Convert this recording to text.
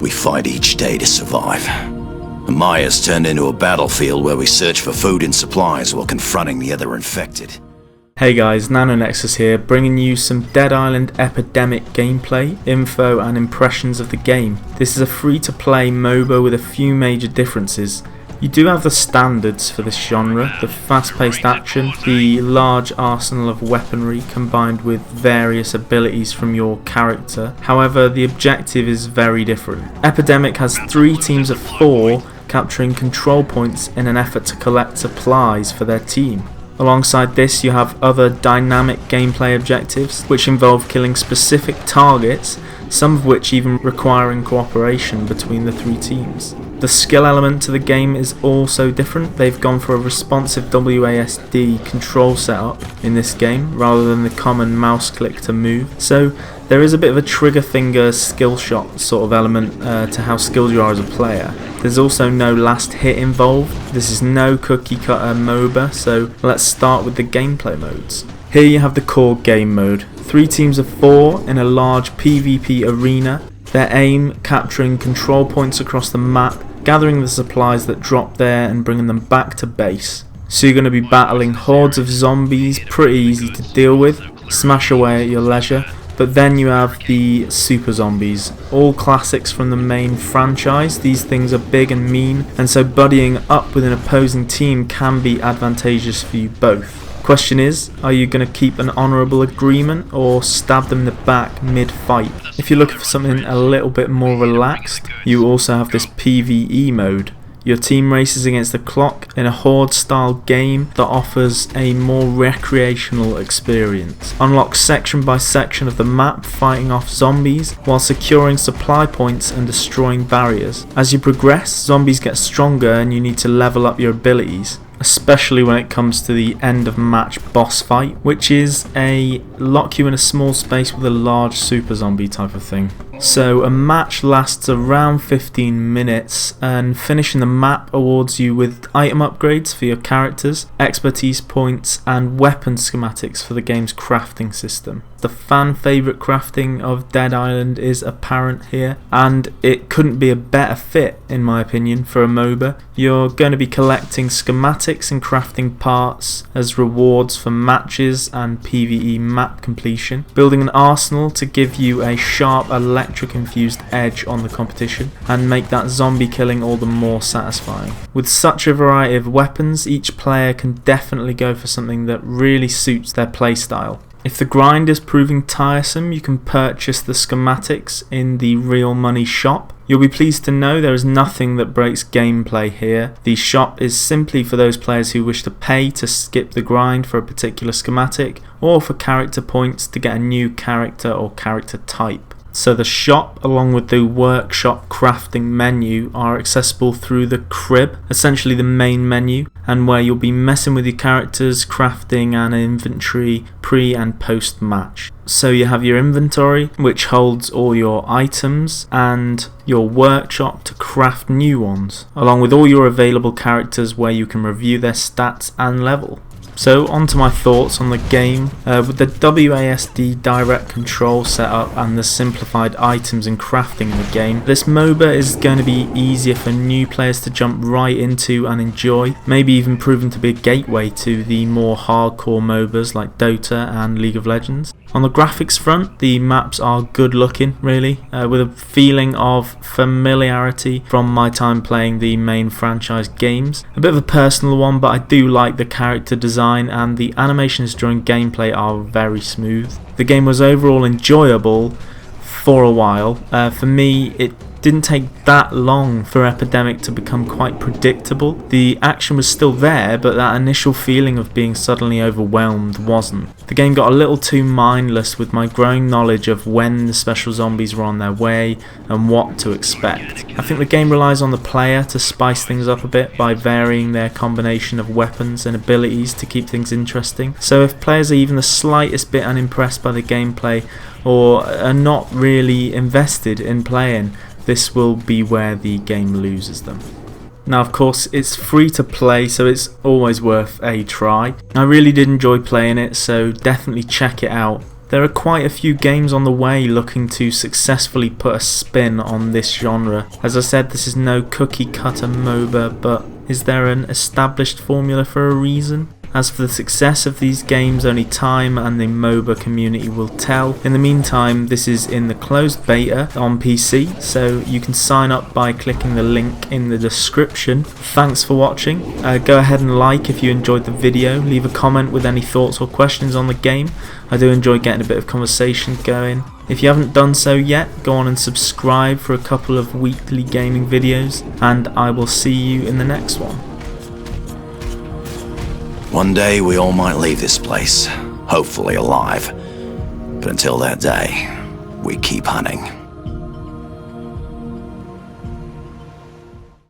We fight each day to survive. Maya's turned into a battlefield where we search for food and supplies while confronting the other infected. Hey guys, NanoNexus here, bringing you some Dead Island Epidemic gameplay, info and impressions of the game. This is a free-to-play MOBA with a few major differences. You do have the standards for this genre, the fast-paced action, the large arsenal of weaponry combined with various abilities from your character. However, the objective is very different. Epidemic has 3 teams of 4 capturing control points in an effort to collect supplies for their team. Alongside this, you have other dynamic gameplay objectives which involve killing specific targets, some of which even requiring cooperation between the 3 teams. The skill element to the game is also different. They've gone for a responsive WASD control setup in this game rather than the common mouse click to move. So there is a bit of a trigger finger skill shot sort of element to how skilled you are as a player. There's also no last hit involved. This is no cookie cutter MOBA, so let's start with the gameplay modes. Here you have the core game mode. 3 teams of 4 in a large PvP arena. Their aim, capturing control points across the map, gathering the supplies that drop there and bringing them back to base. So you're going to be battling hordes of zombies, pretty easy to deal with, smash away at your leisure. But then you have the super zombies, all classics from the main franchise. These things are big and mean, and so buddying up with an opposing team can be advantageous for you both. Question is, are you going to keep an honourable agreement or stab them in the back mid-fight? If you're looking for something a little bit more relaxed, you also have this PvE mode. Your team races against the clock in a Horde style game that offers a more recreational experience. Unlock section by section of the map, fighting off zombies while securing supply points and destroying barriers. As you progress, zombies get stronger and you need to level up your abilities, especially when it comes to the end of match boss fight, which is a lock you in a small space with a large super zombie type of thing. So a match lasts around 15 minutes and finishing the map awards you with item upgrades for your characters, expertise points and weapon schematics for the game's crafting system. The fan favourite crafting of Dead Island is apparent here, and it couldn't be a better fit in my opinion for a MOBA. You're going to be collecting schematics and crafting parts as rewards for matches and PvE map completion, building an arsenal to give you a sharp electric infused edge on the competition and make that zombie killing all the more satisfying. With such a variety of weapons, each player can definitely go for something that really suits their playstyle. If the grind is proving tiresome, you can purchase the schematics in the real money shop. You'll be pleased to know there is nothing that breaks gameplay here. The shop is simply for those players who wish to pay to skip the grind for a particular schematic or for character points to get a new character or character type. So the shop, along with the workshop crafting menu, are accessible through the crib, essentially the main menu, and where you'll be messing with your characters, crafting and inventory pre and post match. So you have your inventory, which holds all your items, and your workshop to craft new ones, along with all your available characters where you can review their stats and level. So on to my thoughts on the game. With the WASD direct control setup and the simplified items and crafting in the game, this MOBA is going to be easier for new players to jump right into and enjoy, maybe even proving to be a gateway to the more hardcore MOBAs like Dota and League of Legends. On the graphics front, the maps are good looking really, with a feeling of familiarity from my time playing the main franchise games. A bit of a personal one, but I do like the character design and the animations during gameplay are very smooth. The game was overall enjoyable for a while. For me, it didn't take that long for Epidemic to become quite predictable. The action was still there, but that initial feeling of being suddenly overwhelmed wasn't. The game got a little too mindless with my growing knowledge of when the special zombies were on their way and what to expect. I think the game relies on the player to spice things up a bit by varying their combination of weapons and abilities to keep things interesting. So if players are even the slightest bit unimpressed by the gameplay or are not really invested in playing, this will be where the game loses them. Now of course it's free to play, so it's always worth a try. I really did enjoy playing it, so definitely check it out. There are quite a few games on the way looking to successfully put a spin on this genre. As I said, this is no cookie cutter MOBA, but is there an established formula for a reason? As for the success of these games, only time and the MOBA community will tell. In the meantime, this is in the closed beta on PC, so you can sign up by clicking the link in the description. Thanks for watching. Go ahead and like if you enjoyed the video. Leave a comment with any thoughts or questions on the game. I do enjoy getting a bit of conversation going. If you haven't done so yet, go on and subscribe for a couple of weekly gaming videos, and I will see you in the next one. One day we all might leave this place, hopefully alive. But until that day, we keep hunting.